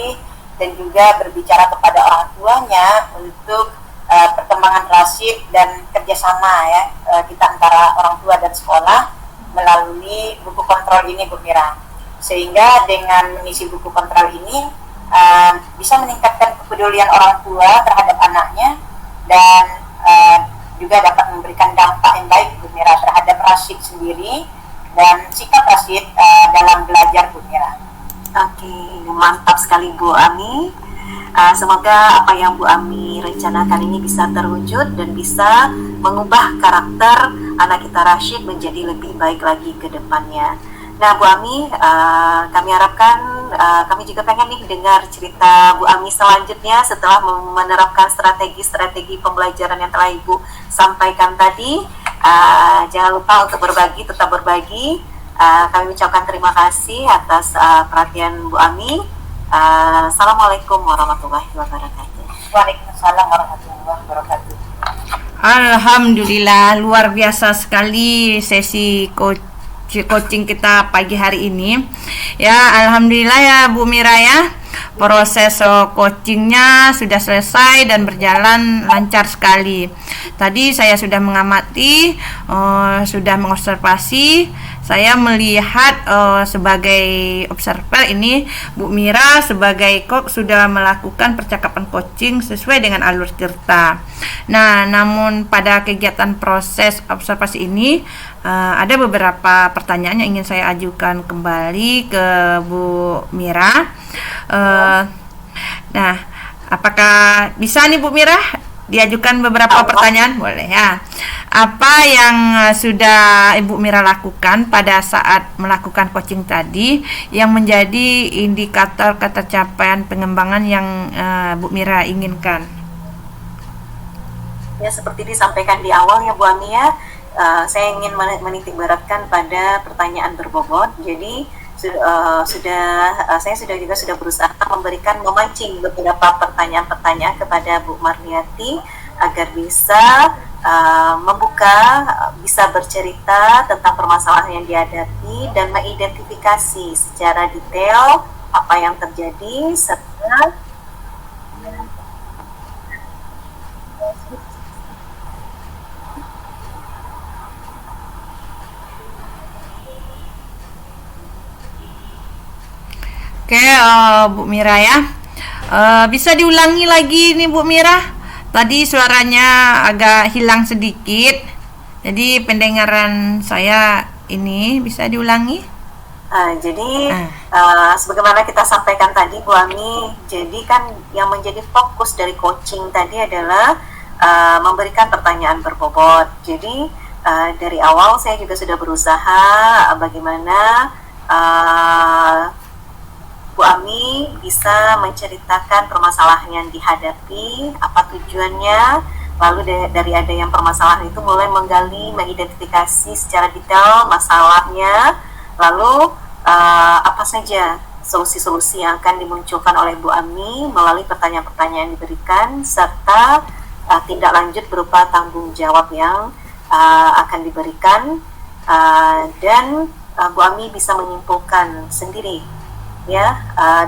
dan juga berbicara kepada orang tuanya untuk perkembangan Rashid dan kerjasama ya kita antara orang tua dan sekolah melalui buku kontrol ini Bu Mira, sehingga dengan mengisi buku kontrol ini bisa meningkatkan kepedulian orang tua terhadap anaknya, dan juga dapat memberikan dampak yang baik Bu Mira terhadap Rashid sendiri dan sikap Rashid dalam belajar Bu Mira.
Oke, mantap sekali Bu Ami. Semoga apa yang Bu Ami rencanakan ini bisa terwujud dan bisa mengubah karakter anak kita Rashid menjadi lebih baik lagi ke depannya. Nah Bu Ami, kami harapkan kami juga pengen nih dengar cerita Bu Ami selanjutnya setelah menerapkan strategi-strategi pembelajaran yang telah Ibu sampaikan tadi. Jangan lupa untuk berbagi, tetap berbagi. Kami ucapkan terima kasih atas perhatian Bu Ami. Assalamualaikum warahmatullahi wabarakatuh.
Waalaikumsalam warahmatullahi wabarakatuh.
Alhamdulillah, luar biasa sekali sesi coaching kita pagi hari ini. Ya, alhamdulillah ya Bu Mira ya. Proses coachingnya sudah selesai dan berjalan lancar sekali. Tadi saya sudah mengamati, sudah mengobservasi. Saya melihat sebagai observer ini Bu Mira sebagai coach sudah melakukan percakapan coaching sesuai dengan alur cerita. Nah, namun pada kegiatan proses observasi ini ada beberapa pertanyaan yang ingin saya ajukan kembali ke Bu Mira. Nah, apakah bisa nih Bu Mira diajukan beberapa pertanyaan? Boleh ya. Apa yang sudah Ibu Mira lakukan pada saat melakukan coaching tadi yang menjadi indikator ketercapaian pengembangan yang Bu Mira inginkan?
Ya, seperti disampaikan di awal ya Bu Ami ya, saya ingin menitik beratkan pada pertanyaan berbobot. Jadi saya sudah berusaha memancing beberapa pertanyaan-pertanyaan kepada Bu Marniati agar bisa bisa bercerita tentang permasalahan yang dihadapi dan mengidentifikasi secara detail apa yang terjadi serta
Oke, Bu Mira ya. Bisa diulangi lagi nih Bu Mira. Tadi suaranya agak hilang sedikit. Jadi pendengaran saya ini bisa diulangi?
Sebagaimana kita sampaikan tadi Bu Ami, jadi kan yang menjadi fokus dari coaching tadi adalah memberikan pertanyaan berbobot. Jadi dari awal saya juga sudah berusaha bagaimana Bu Ami bisa menceritakan permasalahan yang dihadapi, apa tujuannya, lalu dari ada yang permasalahan itu mulai menggali, mengidentifikasi secara detail masalahnya, lalu apa saja solusi-solusi yang akan dimunculkan oleh Bu Ami melalui pertanyaan-pertanyaan yang diberikan, serta tindak lanjut berupa tanggung jawab yang akan diberikan, dan Bu Ami bisa menyimpulkan sendiri ya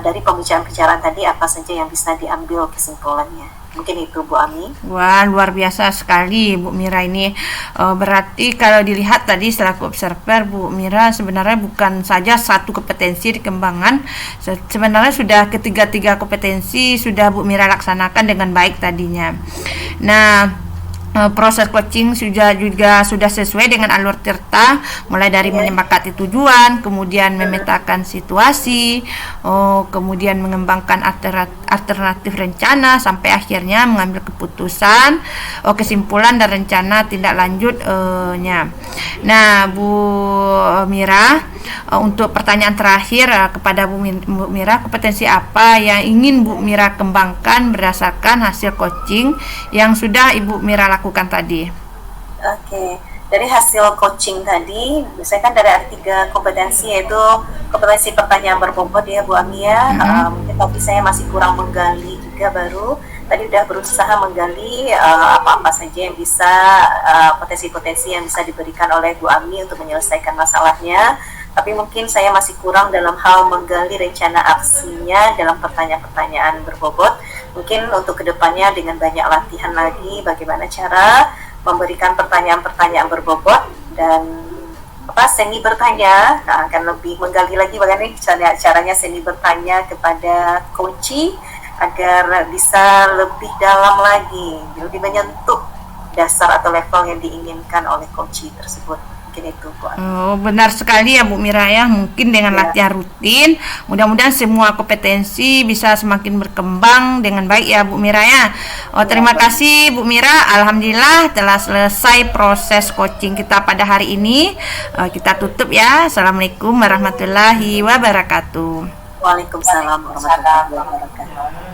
dari pembicaraan tadi apa saja yang bisa diambil kesimpulannya. Mungkin itu Bu Ami.
Wah, luar biasa sekali Bu Mira ini. Berarti kalau dilihat tadi selaku observer, Bu Mira sebenarnya bukan saja satu kompetensi dikembangkan, sebenarnya sudah ketiga-tiga kompetensi sudah Bu Mira laksanakan dengan baik tadinya. Nah, proses coaching juga sudah sesuai dengan alur Tirta, mulai dari menyepakati tujuan, kemudian memetakan situasi, kemudian mengembangkan alternatif rencana, sampai akhirnya mengambil keputusan, kesimpulan dan rencana tindak lanjutnya. Nah, Bu Mira, untuk pertanyaan terakhir kepada Bu Mira, kompetensi apa yang ingin Bu Mira kembangkan berdasarkan hasil coaching yang sudah Ibu Mira lakukan tadi?
Oke, dari hasil coaching tadi, saya kan dari ada 3 kompetensi, yaitu kompetensi pertanyaan berbobot ya Bu Ami ya. Mungkin tapi saya masih kurang menggali juga baru. Tadi udah berusaha menggali apa-apa saja yang bisa, potensi-potensi yang bisa diberikan oleh Bu Ami untuk menyelesaikan masalahnya. Tapi mungkin saya masih kurang dalam hal menggali rencana aksinya dalam pertanyaan-pertanyaan berbobot. Mungkin untuk kedepannya dengan banyak latihan lagi bagaimana cara memberikan pertanyaan-pertanyaan berbobot dan seni bertanya, akan lebih menggali lagi bagaimana caranya seni bertanya kepada coachee agar bisa lebih dalam lagi, lebih menyentuh dasar atau level yang diinginkan oleh coachee tersebut. Itu, Bu.
Benar sekali ya Bu Mira ya. Mungkin dengan latihan rutin, mudah-mudahan semua kompetensi bisa semakin berkembang dengan baik ya Bu Mira ya. Terima kasih Bu Mira. Alhamdulillah telah selesai proses coaching kita pada hari ini. Kita tutup ya. Assalamualaikum warahmatullahi wabarakatuh.
Waalaikumsalam warahmatullahi wabarakatuh.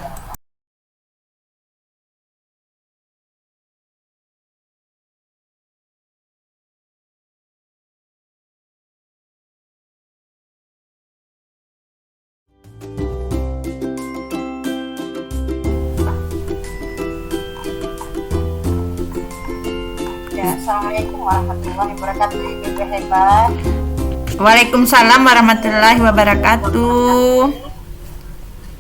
Assalamualaikum warahmatullahi wabarakatuh, Ibu hebat.
Waalaikumsalam warahmatullahi wabarakatuh.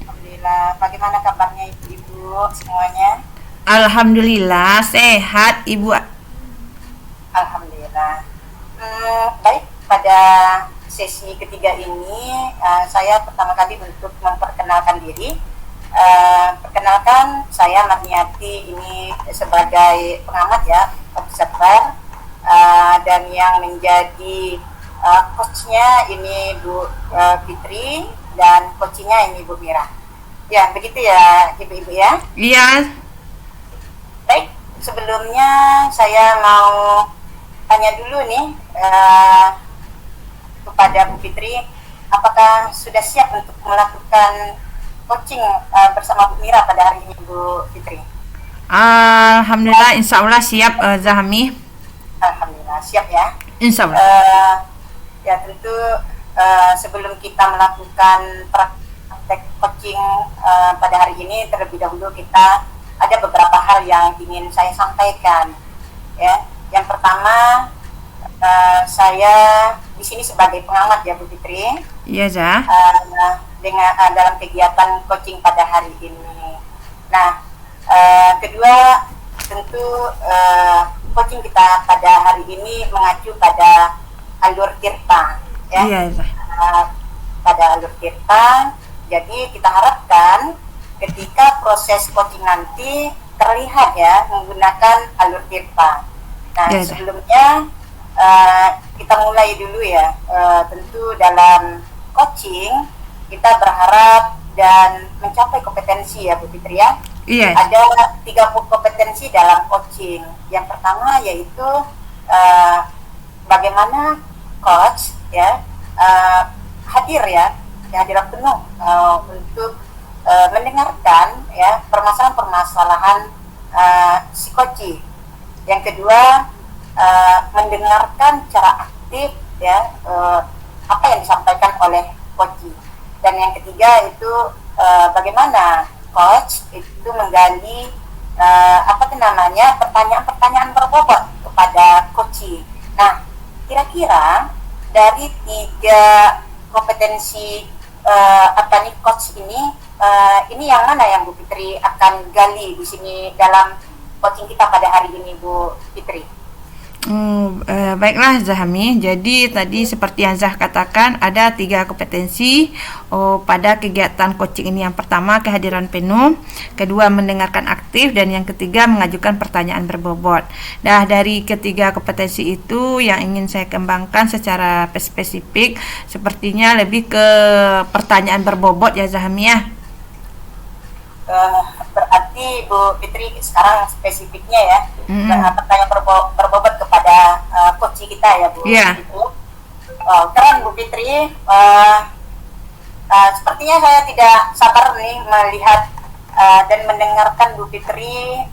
Alhamdulillah, bagaimana kabarnya Ibu semuanya?
Alhamdulillah sehat Ibu.
Alhamdulillah. Baik, pada sesi ketiga ini saya pertama kali untuk memperkenalkan diri. Perkenalkan, saya Marniati ini sebagai pengamat ya, observer, dan yang menjadi coachnya ini Bu Fitri dan coachnya ini Bu Mira. Ya, begitu ya Ibu-Ibu ya?
Iya.
Baik, sebelumnya saya mau tanya dulu nih kepada Bu Fitri, apakah sudah siap untuk melakukan coaching bersama Bu Mira pada hari ini Bu Fitri?
Alhamdulillah, insya Allah siap Zahmi.
Alhamdulillah siap ya.
Insya Allah.
Ya tentu sebelum kita melakukan praktek coaching pada hari ini, terlebih dahulu kita ada beberapa hal yang ingin saya sampaikan. Ya, yang pertama saya di sini sebagai pengamat ya Bu Fitri.
Iya Zah.
Dengan dalam kegiatan coaching pada hari ini. Nah, kedua tentu coaching kita pada hari ini mengacu pada alur Tirta ya.
Iya,
pada alur Tirta. Jadi kita harapkan ketika proses coaching nanti terlihat ya menggunakan alur Tirta. Nah,
ya,
sebelumnya kita mulai dulu ya. Tentu dalam coaching kita berharap dan mencapai kompetensi ya Bu Fitri ya.
Iya.
Ada 3 kompetensi dalam coaching. Yang pertama yaitu bagaimana coach ya hadir ya, kehadiran penuh untuk mendengarkan ya permasalahan-permasalahan si koci. Yang kedua, mendengarkan cara aktif ya apa yang disampaikan oleh koci. Dan yang ketiga itu bagaimana coach itu menggali pertanyaan-pertanyaan berbobot kepada koci. Nah, kira-kira dari 3 kompetensi coach ini yang mana yang Bu Fitri akan gali di sini dalam coaching kita pada hari ini, Bu Fitri?
Baiklah Zahmi, jadi tadi seperti yang Zah katakan ada 3 kompetensi pada kegiatan coaching ini. Yang pertama kehadiran penuh, kedua mendengarkan aktif, dan yang ketiga mengajukan pertanyaan berbobot. Nah, dari ketiga kompetensi itu yang ingin saya kembangkan secara spesifik sepertinya lebih ke pertanyaan berbobot ya Zahmi ya.
Berarti Bu Fitri sekarang spesifiknya ya pertanyaan berbobot kepada coach kita ya Bu.
Yeah.
Keren Bu Fitri. Sepertinya saya tidak sabar nih melihat dan mendengarkan Bu Fitri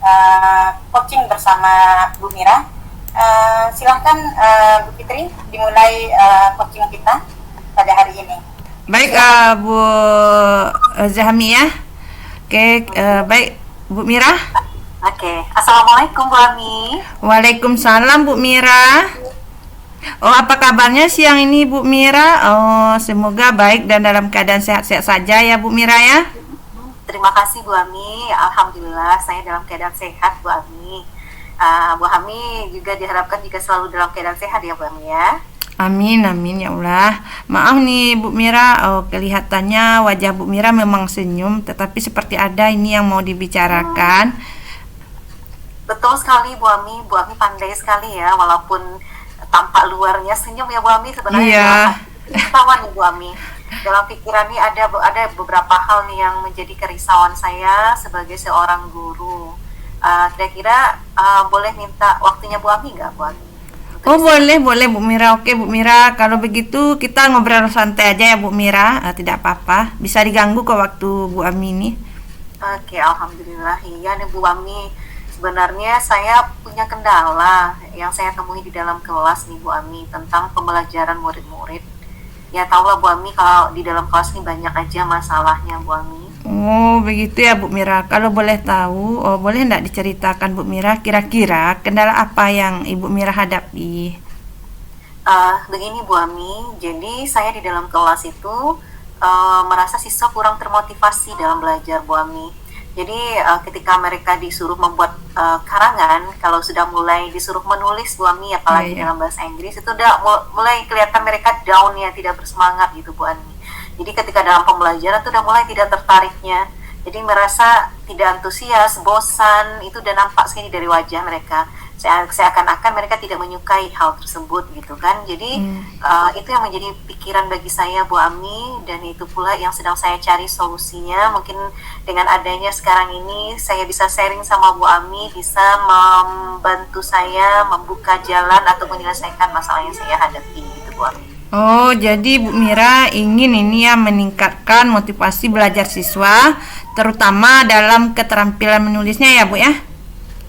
coaching bersama Bu Mira. Silahkan Bu Fitri dimulai coaching kita pada hari ini.
Baik Bu Zahmi ya. Oke, baik Bu Mira.
Oke, Assalamualaikum Bu Ami.
Waalaikumsalam Bu Mira. Apa kabarnya siang ini Bu Mira? Semoga baik dan dalam keadaan sehat-sehat saja ya Bu Mira ya.
Terima kasih Bu Ami. Alhamdulillah saya dalam keadaan sehat Bu Ami. Bu Ami juga diharapkan juga selalu dalam keadaan sehat ya Bu Ami ya.
Amin, amin ya Allah. Maaf nih Bu Mira, kelihatannya wajah Bu Mira memang senyum, tetapi seperti ada ini yang mau dibicarakan.
Betul sekali Bu Ami pandai sekali ya, walaupun tampak luarnya senyum ya Bu Ami, sebenarnya
iya.
Kerisauan nih Bu Ami. Dalam pikiran ini ada beberapa hal nih yang menjadi kerisauan saya sebagai seorang guru. Kira-kira boleh minta waktunya Bu Ami nggak Bu Ami?
Boleh Bu Mira. Oke Bu Mira, kalau begitu kita ngobrol santai aja ya Bu Mira, tidak apa-apa. Bisa diganggu kok waktu Bu Ami ini.
Oke, Alhamdulillah. Iya nih Bu Ami, sebenarnya saya punya kendala yang saya temui di dalam kelas nih Bu Ami tentang pembelajaran murid-murid. Ya tahulah Bu Ami kalau di dalam kelas ini banyak aja masalahnya Bu Ami.
Begitu ya Bu Mira. Kalau boleh tahu, boleh enggak diceritakan Bu Mira kira-kira kendala apa yang Ibu Mira hadapi?
Begini Bu Ami, jadi saya di dalam kelas itu merasa siswa kurang termotivasi dalam belajar Bu Ami. Jadi ketika mereka disuruh membuat karangan, kalau sudah mulai disuruh menulis Bu Ami, apalagi dalam bahasa Inggris, itu udah mulai kelihatan mereka down ya, tidak bersemangat gitu Bu Ami. Jadi ketika dalam pembelajaran itu udah mulai tidak tertariknya, jadi merasa tidak antusias, bosan, itu udah nampak sekali dari wajah mereka. Seakan-akan mereka tidak menyukai hal tersebut gitu kan. Jadi itu yang menjadi pikiran bagi saya Bu Ami, dan itu pula yang sedang saya cari solusinya. Mungkin dengan adanya sekarang ini saya bisa sharing sama Bu Ami, bisa membantu saya membuka jalan atau menyelesaikan masalah yang saya hadapi gitu Bu Ami.
Jadi Bu Mira ingin ini ya meningkatkan motivasi belajar siswa, terutama dalam keterampilan menulisnya ya Bu ya?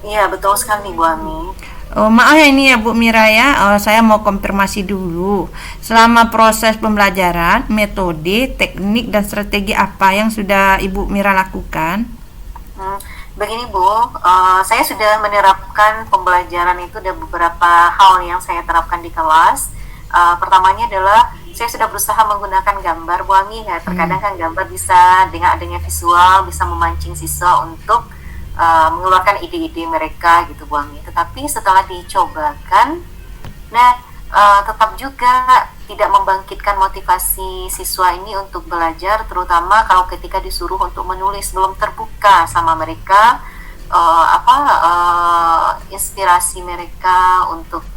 Iya betul sekali Bu Ami.
Maaf ya ini ya Bu Mira ya, saya mau konfirmasi dulu. Selama proses pembelajaran, metode, teknik, dan strategi apa yang sudah Ibu Mira lakukan?
Begini Bu, saya sudah menerapkan pembelajaran itu, ada beberapa hal yang saya terapkan di kelas. Pertamanya adalah saya sudah berusaha menggunakan gambar Bu Ami ya. Terkadang kan gambar bisa dengan adanya visual bisa memancing siswa untuk mengeluarkan ide-ide mereka gitu Bu Ami. Tetapi setelah dicobakan, tetap juga tidak membangkitkan motivasi siswa ini untuk belajar, terutama kalau ketika disuruh untuk menulis, belum terbuka sama mereka inspirasi mereka untuk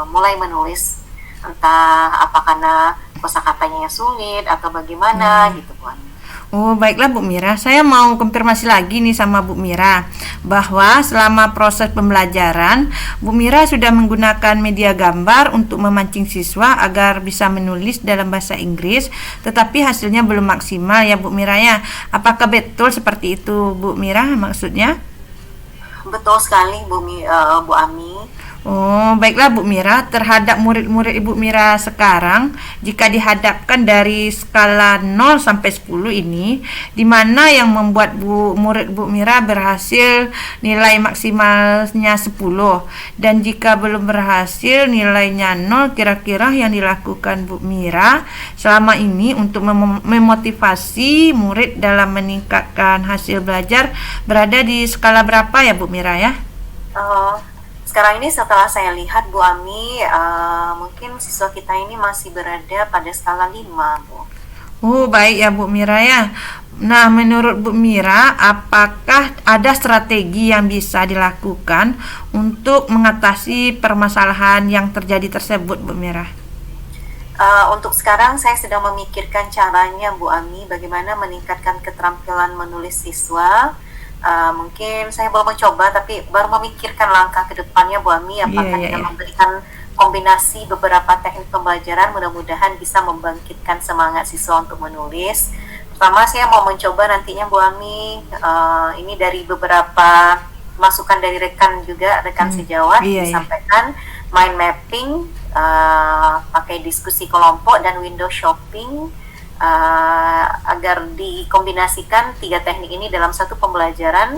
mulai menulis. Entah apa karena kosakatanya yang sulit atau bagaimana gitu Bu Ami.
Oh, baiklah Bu Mira. Saya mau konfirmasi lagi nih sama Bu Mira bahwa selama proses pembelajaran, Bu Mira sudah menggunakan media gambar untuk memancing siswa agar bisa menulis dalam bahasa Inggris, tetapi hasilnya belum maksimal ya Bu Mira ya. Apakah betul seperti itu Bu Mira maksudnya?
Betul sekali Bu Ami.
Oh, baiklah Bu Mira, terhadap murid-murid Ibu Mira sekarang, jika dihadapkan dari skala 0 sampai 10 ini, di mana yang membuat murid Bu Mira berhasil nilai maksimalnya 10, dan jika belum berhasil nilainya 0, kira-kira yang dilakukan Bu Mira selama ini untuk memotivasi murid dalam meningkatkan hasil belajar berada di skala berapa ya Bu Mira ya?
Sekarang ini setelah saya lihat Bu Ami, mungkin siswa kita ini masih berada pada skala 5 Bu.
Oh baik ya Bu Mira ya. Nah menurut Bu Mira, apakah ada strategi yang bisa dilakukan untuk mengatasi permasalahan yang terjadi tersebut Bu Mira?
Untuk sekarang saya sedang memikirkan caranya Bu Ami, bagaimana meningkatkan keterampilan menulis siswa. Mungkin saya belum mencoba tapi baru memikirkan langkah ke depannya Bu Ami, apakah kita memberikan kombinasi beberapa teknik pembelajaran, mudah-mudahan bisa membangkitkan semangat siswa untuk menulis. Pertama saya mau mencoba nantinya Bu Ami, ini dari beberapa masukan dari rekan sejawat disampaikan, mind mapping, pakai diskusi kelompok dan window shopping, agar dikombinasikan 3 teknik ini dalam satu pembelajaran,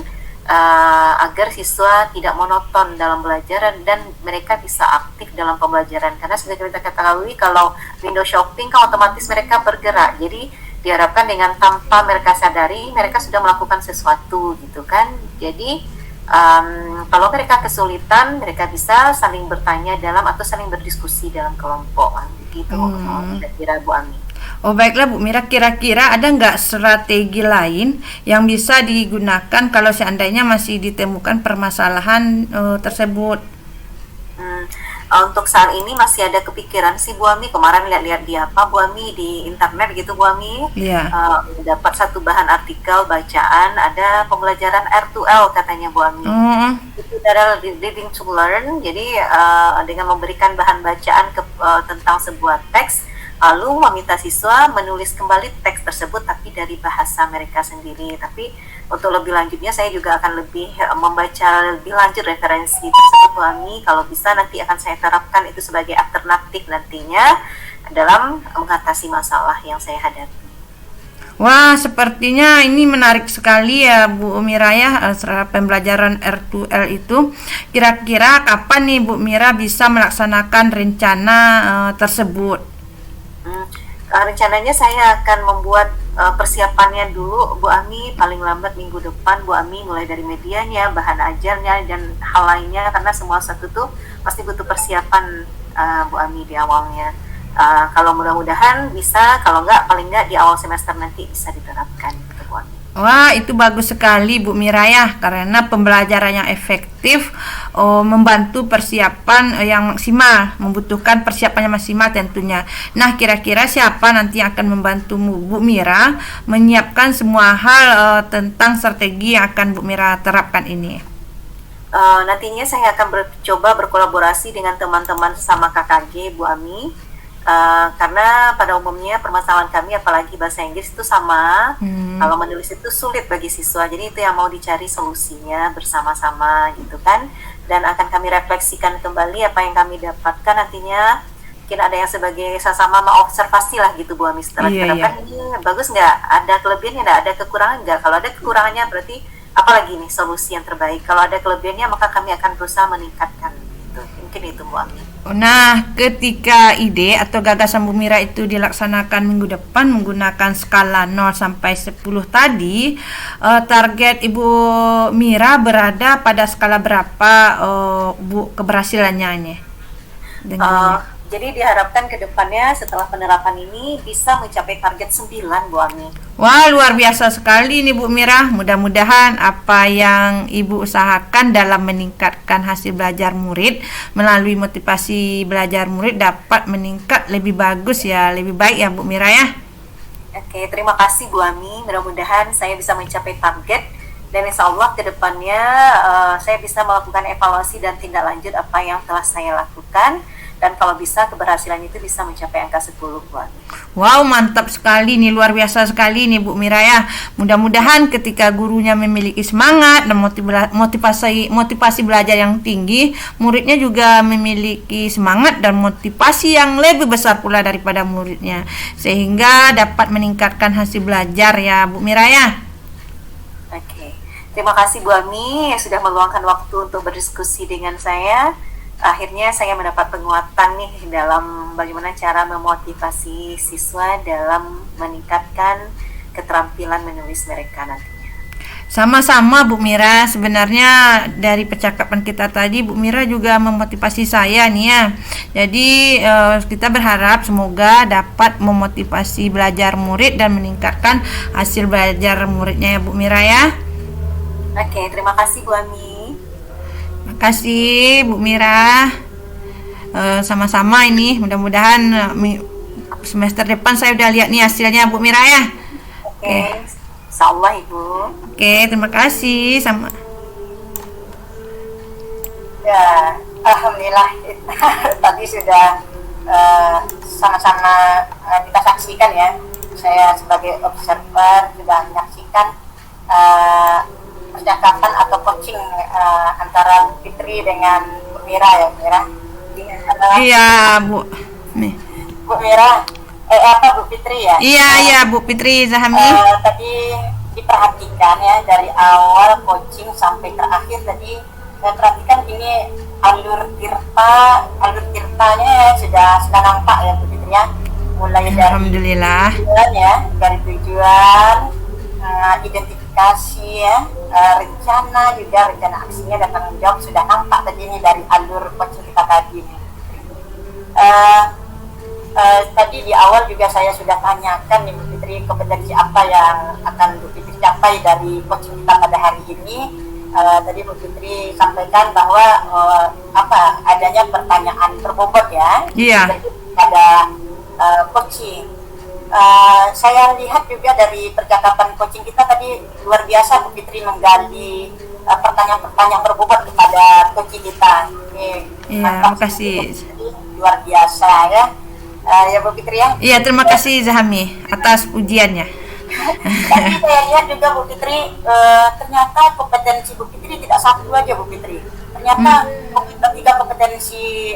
agar siswa tidak monoton dalam belajar dan mereka bisa aktif dalam pembelajaran. Karena seperti kita ketahui, kalau window shopping kan otomatis mereka bergerak, jadi diharapkan dengan tanpa mereka sadari mereka sudah melakukan sesuatu gitu kan. Jadi kalau mereka kesulitan, mereka bisa saling bertanya atau saling berdiskusi dalam kelompok gitu. Kira-kira Bu Ami.
Oh baiklah Bu Mira, kira-kira ada nggak strategi lain yang bisa digunakan kalau seandainya masih ditemukan permasalahan tersebut?
Untuk saat ini masih ada kepikiran sih Bu Ami, kemarin lihat-lihat Bu Ami di internet gitu Bu Ami, dapat satu bahan artikel bacaan, ada pembelajaran R2L katanya Bu Ami. Itu adalah reading to learn, jadi dengan memberikan bahan bacaan tentang sebuah teks, lalu meminta siswa menulis kembali teks tersebut tapi dari bahasa mereka sendiri. Tapi untuk lebih lanjutnya saya juga akan lebih membaca lebih lanjut referensi tersebut Bu Ami. Kalau bisa nanti akan saya terapkan itu sebagai alternatif nantinya dalam mengatasi masalah yang saya hadapi.
Wah, sepertinya ini menarik sekali ya Bu Mira ya, pembelajaran R2L itu. Kira-kira kapan nih Bu Mira bisa melaksanakan rencana tersebut?
Rencananya saya akan membuat persiapannya dulu Bu Ami, paling lambat minggu depan Bu Ami, mulai dari medianya, bahan ajarnya dan hal lainnya, karena semua satu tuh pasti butuh persiapan Bu Ami di awalnya. Kalau mudah-mudahan bisa, kalau enggak paling enggak di awal semester nanti bisa diterapkan gitu Bu Ami.
Wah, itu bagus sekali Bu Mira ya, karena pembelajaran yang efektif membantu persiapan yang maksimal, membutuhkan persiapan yang maksimal tentunya. Nah, kira-kira siapa nanti yang akan membantu Bu Mira menyiapkan semua hal tentang strategi yang akan Bu Mira terapkan ini?
Nantinya saya akan coba berkolaborasi dengan teman-teman sesama KKG Bu Ami. Karena pada umumnya permasalahan kami apalagi bahasa Inggris itu sama, kalau menulis itu sulit bagi siswa, jadi itu yang mau dicari solusinya bersama-sama gitu kan, dan akan kami refleksikan kembali apa yang kami dapatkan nantinya. Mungkin ada yang sebagai sama-sama observasi lah gitu Bu Ami, setelah diterapkan ini bagus nggak, ada kelebihannya nggak, ada kekurangan nggak, kalau ada kekurangannya berarti apalagi nih solusi yang terbaik, kalau ada kelebihannya maka kami akan berusaha meningkatkan gitu. Mungkin itu Bu Ami.
Nah, ketika ide atau gagasan Bu Mira itu dilaksanakan minggu depan menggunakan skala 0 sampai 10 tadi, target Ibu Mira berada pada skala berapa Bu keberhasilannya ini?
Jadi diharapkan ke depannya setelah penerapan ini bisa mencapai target 9 Bu Ami.
Wah, luar biasa sekali nih Bu Mira. Mudah-mudahan apa yang Ibu usahakan dalam meningkatkan hasil belajar murid melalui motivasi belajar murid dapat meningkat lebih bagus ya, lebih baik ya Bu Mira ya.
Oke, terima kasih Bu Ami. Mudah-mudahan saya bisa mencapai target dan insya Allah ke depannya saya bisa melakukan evaluasi dan tindak lanjut apa yang telah saya lakukan, dan kalau bisa keberhasilan itu bisa mencapai angka 10 Bu Ami.
Wow, mantap sekali nih, luar biasa sekali nih Bu Mira ya. Mudah-mudahan ketika gurunya memiliki semangat dan motivasi belajar yang tinggi, muridnya juga memiliki semangat dan motivasi yang lebih besar pula daripada muridnya, sehingga dapat meningkatkan hasil belajar ya Bu Mira ya.
Oke, terima kasih Bu Ami yang sudah meluangkan waktu untuk berdiskusi dengan saya. Akhirnya saya mendapat penguatan nih dalam bagaimana cara memotivasi siswa dalam meningkatkan keterampilan menulis mereka nantinya.
Sama-sama Bu Mira, sebenarnya dari percakapan kita tadi Bu Mira juga memotivasi saya nih ya. Jadi kita berharap semoga dapat memotivasi belajar murid dan meningkatkan hasil belajar muridnya ya Bu Mira ya.
Oke, terima kasih Bu Ami.
Terima kasih Bu Mira. Sama-sama ini, mudah-mudahan semester depan saya udah lihat nih hasilnya Bu Mira ya.
Oke. Insyaallah Ibu.
Oke, terima kasih sama.
Ya, alhamdulillah tadi sudah sama-sama kita saksikan ya. Saya sebagai observer juga menyaksikan percakapan atau coaching antara Bu Fitri dengan Bu Mira ya, Bu Mira.
Iya Bu. Nih.
Bu Mira, Bu Fitri ya?
Iya Bu Fitri Zahami.
Tadi diperhatikan ya dari awal coaching sampai terakhir tadi saya perhatikan ini alur tirtanya sudah nampak ya Bu Fitri ya. Mulai dari
Alhamdulillah
tujuan ya, dari tujuan, identifikasi ya, rencana aksinya dan tanggung jawab sudah nampak tadi ini dari alur coaching kita tadi. Tadi di awal juga saya sudah tanyakan nih Bu Fitri, kompetensi apa yang akan Bu Fitri capai dari coaching kita pada hari ini. Tadi Bu Fitri sampaikan bahwa adanya pertanyaan berbobot ya.
Iya.
Pada coaching. Saya lihat juga dari percakapan coaching kita tadi luar biasa Bu Fitri menggali pertanyaan-pertanyaan berbobot kepada coaching kita.
Iya, terima kasih.
Luar biasa ya. Ya Bu Fitri ya.
Iya, terima kasih Zahami atas pujiannya.
Tapi saya lihat juga Bu Fitri, ternyata kompetensi Bu Fitri tidak satu aja Bu Fitri. Ternyata tiga kompetensi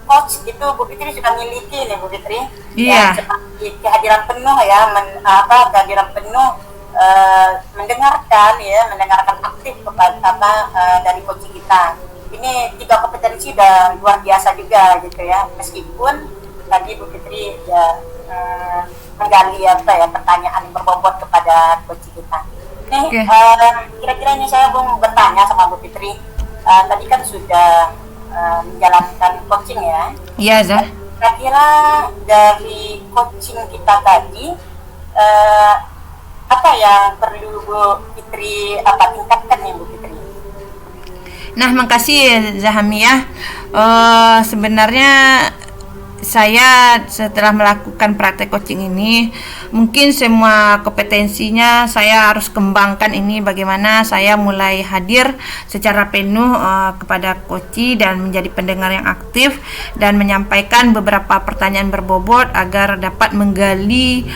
coach itu Bu Fitri sudah miliki nih Bu Fitri.
Iya.
Seperti kehadiran penuh ya, kehadiran penuh mendengarkan aktif kepada dari coaching kita. Ini tiga kompetensi udah luar biasa juga gitu ya. Meskipun tadi Bu Fitri ya menggali pertanyaan berbobot kepada coaching kita. Nih, kira-kira ini saya mau bertanya sama Bu Fitri. Tadi kan sudah menjalankan coaching ya.
Iya, Zah.
Kira-kira dari coaching kita tadi apa yang perlu Bu Fitri tingkatkan nih Bu Fitri?
Nah, makasih Zahami ya. Sebenarnya saya setelah melakukan praktek coaching ini, mungkin semua kompetensinya saya harus kembangkan. Ini bagaimana saya mulai hadir secara penuh kepada coach dan menjadi pendengar yang aktif dan menyampaikan beberapa pertanyaan berbobot agar dapat menggali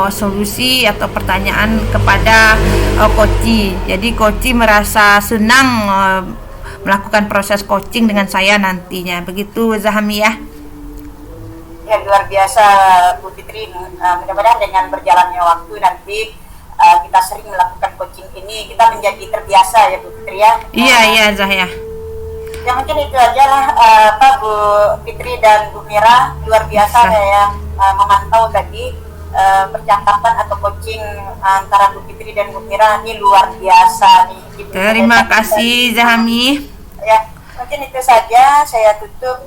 solusi atau pertanyaan kepada coach. Jadi coach merasa senang melakukan proses coaching dengan saya nantinya. Begitu Zahami ya.
Ya, luar biasa Bu Fitri. Mudah-mudahan dengan berjalannya waktu nanti kita sering melakukan coaching ini, kita menjadi terbiasa ya Bu Fitri ya.
Iya Zah ya.
Ya mungkin itu aja lah Bu Fitri dan Bu Mira, luar biasa ya memantau tadi percakapan atau coaching antara Bu Fitri dan Bu Mira, ini luar biasa nih.
Terima kasih Zahami.
Ya, mungkin itu saja saya tutup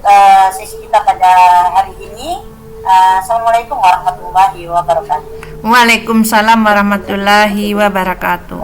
sesi kita pada hari ini. Assalamualaikum warahmatullahi wabarakatuh.
Waalaikumsalam warahmatullahi wabarakatuh.